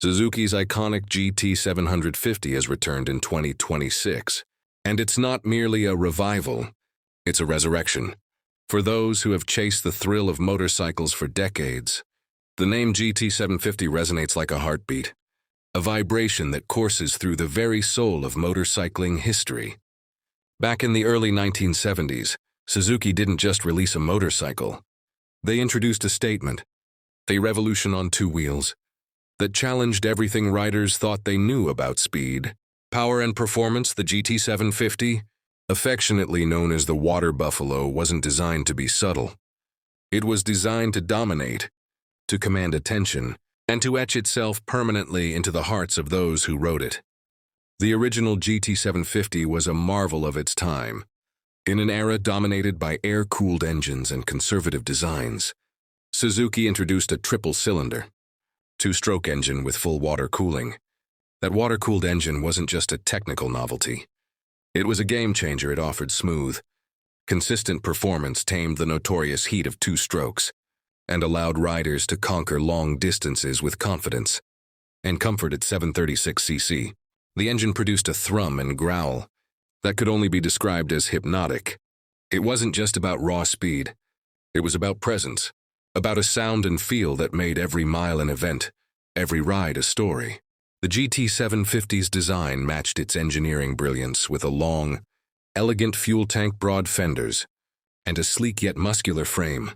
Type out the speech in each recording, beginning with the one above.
Suzuki's iconic GT750 has returned in 2026, and it's not merely a revival, it's a resurrection. For those who have chased the thrill of motorcycles for decades, the name GT750 resonates like a heartbeat, a vibration that courses through the very soul of motorcycling history. Back in the early 1970s, Suzuki didn't just release a motorcycle. They introduced a statement, a revolution on two wheels, that challenged everything riders thought they knew about speed. Power and performance. The GT750, affectionately known as the Water Buffalo, wasn't designed to be subtle. It was designed to dominate, to command attention, and to etch itself permanently into the hearts of those who rode it. The original GT750 was a marvel of its time. In an era dominated by air-cooled engines and conservative designs, Suzuki introduced a triple-cylinder, two-stroke engine with full water cooling. That water-cooled engine wasn't just a technical novelty. It was a game-changer. It offered smooth, consistent performance, tamed the notorious heat of two strokes, and allowed riders to conquer long distances with confidence and comfort at 736cc. The engine produced a thrum and growl that could only be described as hypnotic. It wasn't just about raw speed. It was about presence, about a sound and feel that made every mile an event, every ride a story. The GT750's design matched its engineering brilliance with a long, elegant fuel tank, broad fenders, and a sleek yet muscular frame.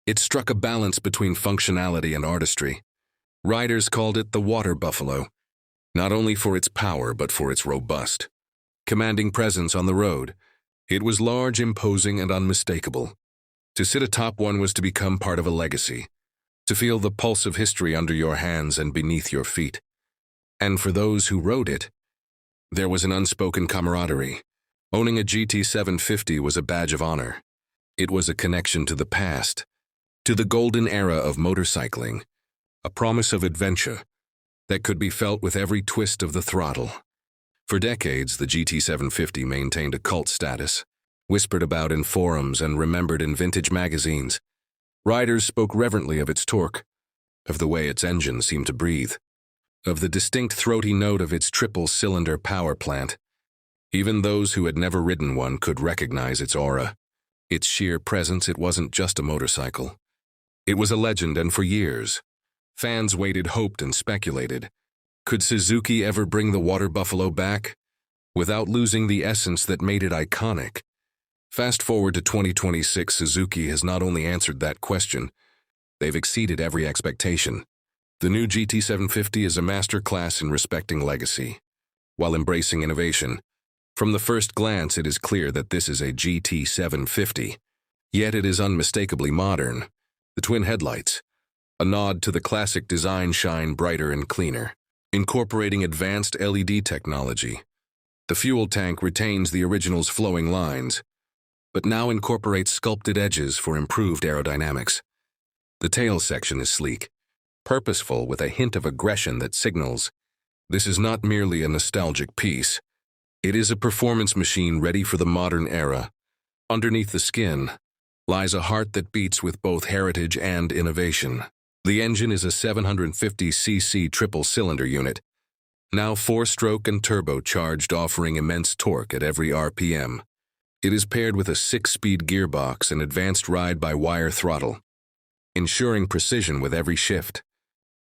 It struck a balance between functionality and artistry. Riders called it the Water Buffalo, not only for its power but for its robust, commanding presence on the road. It was large, imposing, and unmistakable. To sit atop one was to become part of a legacy, to feel the pulse of history under your hands and beneath your feet. And for those who rode it, there was an unspoken camaraderie. Owning a GT750 was a badge of honor. It was a connection to the past, to the golden era of motorcycling, a promise of adventure that could be felt with every twist of the throttle. For decades, the GT750 maintained a cult status, whispered about in forums and remembered in vintage magazines. Riders spoke reverently of its torque, of the way its engine seemed to breathe, of the distinct throaty note of its triple-cylinder power plant. Even those who had never ridden one could recognize its aura, its sheer presence. It wasn't just a motorcycle. It was a legend, and for years, fans waited, hoped, and speculated. Could Suzuki ever bring the Water Buffalo back, without losing the essence that made it iconic? Fast forward to 2026, Suzuki has not only answered that question, they've exceeded every expectation. The new GT750 is a masterclass in respecting legacy, while embracing innovation. From the first glance, it is clear that this is a GT750, yet it is unmistakably modern. The twin headlights, a nod to the classic design, shine brighter and cleaner, incorporating advanced LED technology. The fuel tank retains the original's flowing lines, but now incorporates sculpted edges for improved aerodynamics. The tail section is sleek, purposeful, with a hint of aggression that signals this is not merely a nostalgic piece. It is a performance machine ready for the modern era. Underneath the skin lies a heart that beats with both heritage and innovation. The engine is a 750cc triple-cylinder unit, now 4-stroke and turbocharged, offering immense torque at every RPM. It is paired with a 6-speed gearbox and advanced ride-by-wire throttle, ensuring precision with every shift.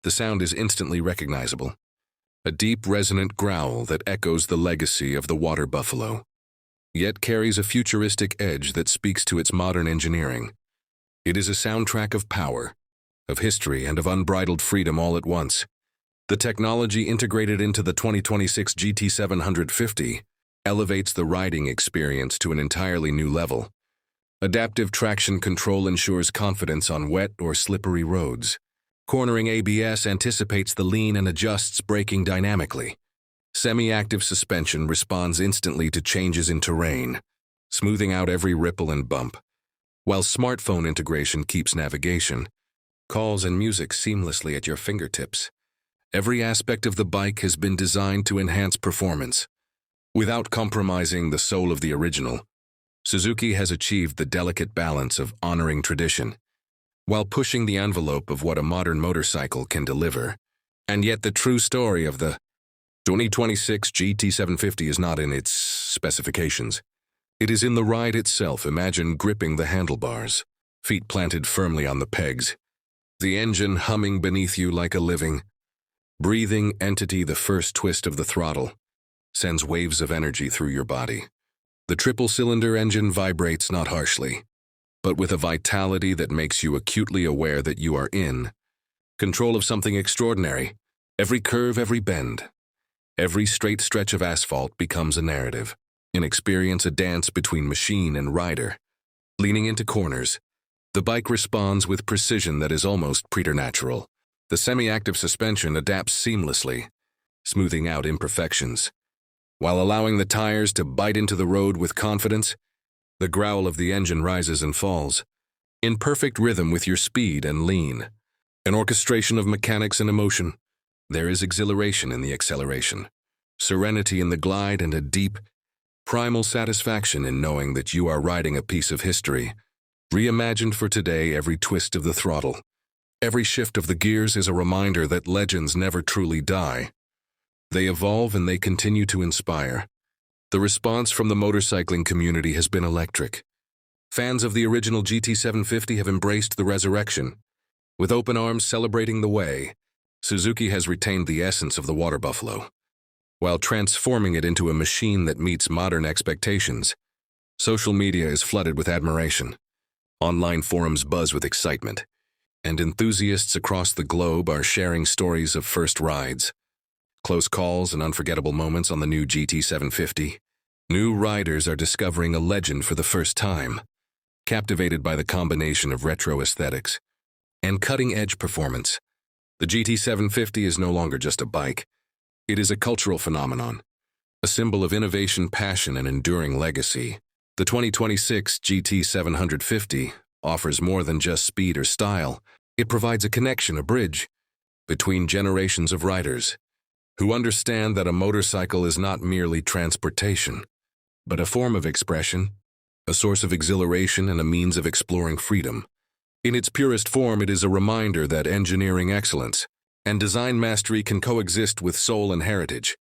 The sound is instantly recognizable, a deep, resonant growl that echoes the legacy of the Water Buffalo, yet carries a futuristic edge that speaks to its modern engineering. It is a soundtrack of power, of history, and of unbridled freedom all at once. The technology integrated into the 2026 GT750 elevates the riding experience to an entirely new level. Adaptive traction control ensures confidence on wet or slippery roads. Cornering ABS anticipates the lean and adjusts braking dynamically. Semi-active suspension responds instantly to changes in terrain, smoothing out every ripple and bump, while smartphone integration keeps navigation, calls, and music seamlessly at your fingertips. Every aspect of the bike has been designed to enhance performance, without compromising the soul of the original. Suzuki has achieved the delicate balance of honoring tradition, while pushing the envelope of what a modern motorcycle can deliver. And yet the true story of the 2026 GT750 is not in its specifications. It is in the ride itself. Imagine gripping the handlebars, feet planted firmly on the pegs, the engine humming beneath you like a living, breathing entity. The first twist of the throttle sends waves of energy through your body. The triple-cylinder engine vibrates not harshly, but with a vitality that makes you acutely aware that you are in control of something extraordinary. Every curve, every bend, every straight stretch of asphalt becomes a narrative, an experience, a dance between machine and rider. Leaning into corners, the bike responds with precision that is almost preternatural. The semi-active suspension adapts seamlessly, smoothing out imperfections, while allowing the tires to bite into the road with confidence. The growl of the engine rises and falls, in perfect rhythm with your speed and lean. An orchestration of mechanics and emotion. There is exhilaration in the acceleration, serenity in the glide, and a deep, primal satisfaction in knowing that you are riding a piece of history, reimagined for today. Every twist of the throttle, every shift of the gears is a reminder that legends never truly die. They evolve and they continue to inspire. The response from the motorcycling community has been electric. Fans of the original GT750 have embraced the resurrection. With open arms celebrating the way, Suzuki has retained the essence of the water buffalo, while transforming it into a machine that meets modern expectations. Social media is flooded with admiration. Online forums buzz with excitement, and enthusiasts across the globe are sharing stories of first rides, close calls, and unforgettable moments on the new GT750. New riders are discovering a legend for the first time, captivated by the combination of retro aesthetics and cutting-edge performance. The GT750 is no longer just a bike. It is a cultural phenomenon, a symbol of innovation, passion, and enduring legacy. The 2026 GT750 offers more than just speed or style. It provides a connection, a bridge, between generations of riders who understand that a motorcycle is not merely transportation, but a form of expression, a source of exhilaration, and a means of exploring freedom. In its purest form, it is a reminder that engineering excellence and design mastery can coexist with soul and heritage,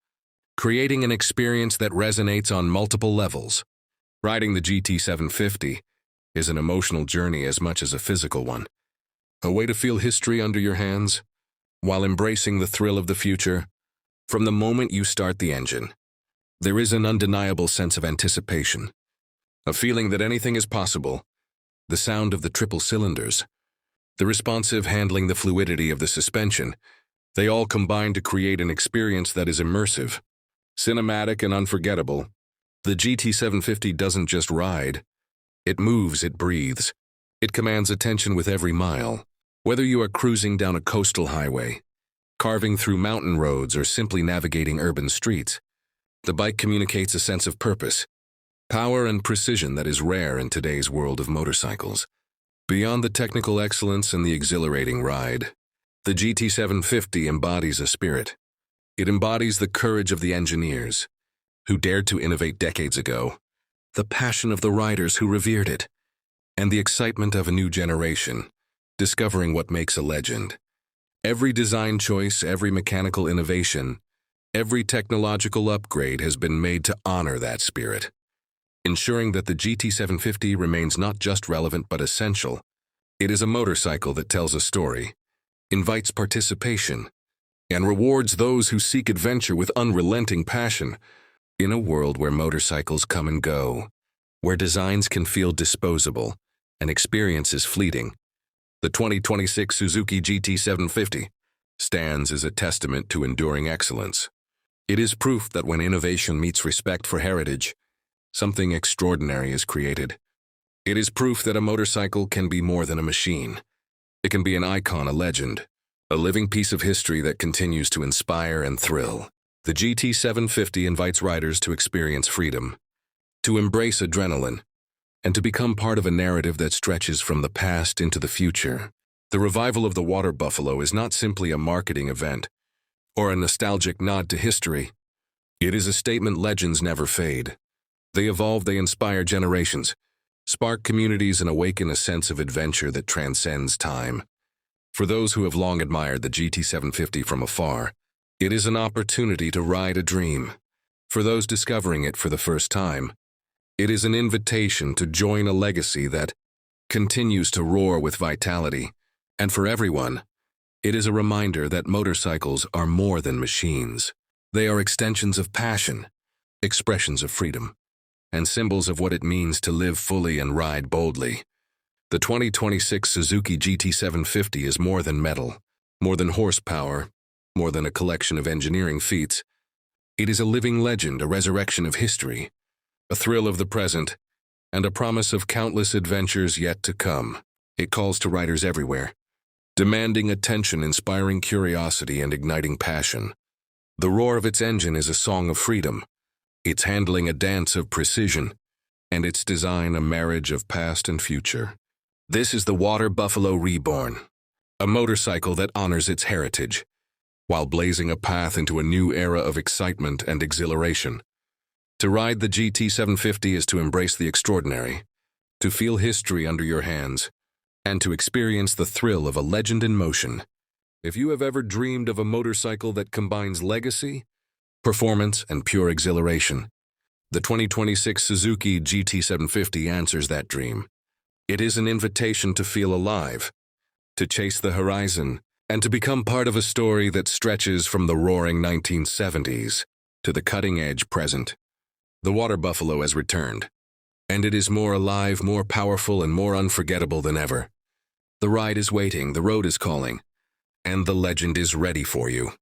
creating an experience that resonates on multiple levels. Riding the GT750 is an emotional journey as much as a physical one, a way to feel history under your hands while embracing the thrill of the future. From the moment you start the engine, there is an undeniable sense of anticipation, a feeling that anything is possible. The sound of the triple cylinders, the responsive handling, the fluidity of the suspension, they all combine to create an experience that is immersive, cinematic, and unforgettable. The GT750 doesn't just ride. It moves, it breathes. It commands attention with every mile. Whether you are cruising down a coastal highway, carving through mountain roads, or simply navigating urban streets, the bike communicates a sense of purpose, power, and precision that is rare in today's world of motorcycles. Beyond the technical excellence and the exhilarating ride, the GT750 embodies a spirit. It embodies the courage of the engineers who dared to innovate decades ago, the passion of the riders who revered it, and the excitement of a new generation discovering what makes a legend. Every design choice, every mechanical innovation, every technological upgrade has been made to honor that spirit, ensuring that the GT750 remains not just relevant but essential. It is a motorcycle that tells a story, invites participation, and rewards those who seek adventure with unrelenting passion. In a world where motorcycles come and go, where designs can feel disposable and experience is fleeting, the 2026 Suzuki GT750 stands as a testament to enduring excellence. It is proof that when innovation meets respect for heritage, something extraordinary is created. It is proof that a motorcycle can be more than a machine. It can be an icon, a legend, a living piece of history that continues to inspire and thrill. The GT750 invites riders to experience freedom, to embrace adrenaline, and to become part of a narrative that stretches from the past into the future. The revival of the water buffalo is not simply a marketing event or a nostalgic nod to history. It is a statement legends never fade. They evolve, they inspire generations, spark communities, and awaken a sense of adventure that transcends time. For those who have long admired the GT750 from afar, it is an opportunity to ride a dream. For those discovering it for the first time, it is an invitation to join a legacy that continues to roar with vitality. And for everyone, it is a reminder that motorcycles are more than machines. They are extensions of passion, expressions of freedom, and symbols of what it means to live fully and ride boldly. The 2026 Suzuki GT750 is more than metal, more than horsepower, more than a collection of engineering feats. It is a living legend, a resurrection of history, a thrill of the present, and a promise of countless adventures yet to come. It calls to riders everywhere, demanding attention, inspiring curiosity, and igniting passion. The roar of its engine is a song of freedom, its handling a dance of precision, and its design a marriage of past and future. This is the Water Buffalo Reborn, a motorcycle that honors its heritage, while blazing a path into a new era of excitement and exhilaration. To ride the GT750 is to embrace the extraordinary, to feel history under your hands, and to experience the thrill of a legend in motion. If you have ever dreamed of a motorcycle that combines legacy, performance, and pure exhilaration, the 2026 Suzuki GT750 answers that dream. It is an invitation to feel alive, to chase the horizon, and to become part of a story that stretches from the roaring 1970s to the cutting-edge present. The Water Buffalo has returned, and it is more alive, more powerful, and more unforgettable than ever. The ride is waiting, the road is calling, and the legend is ready for you.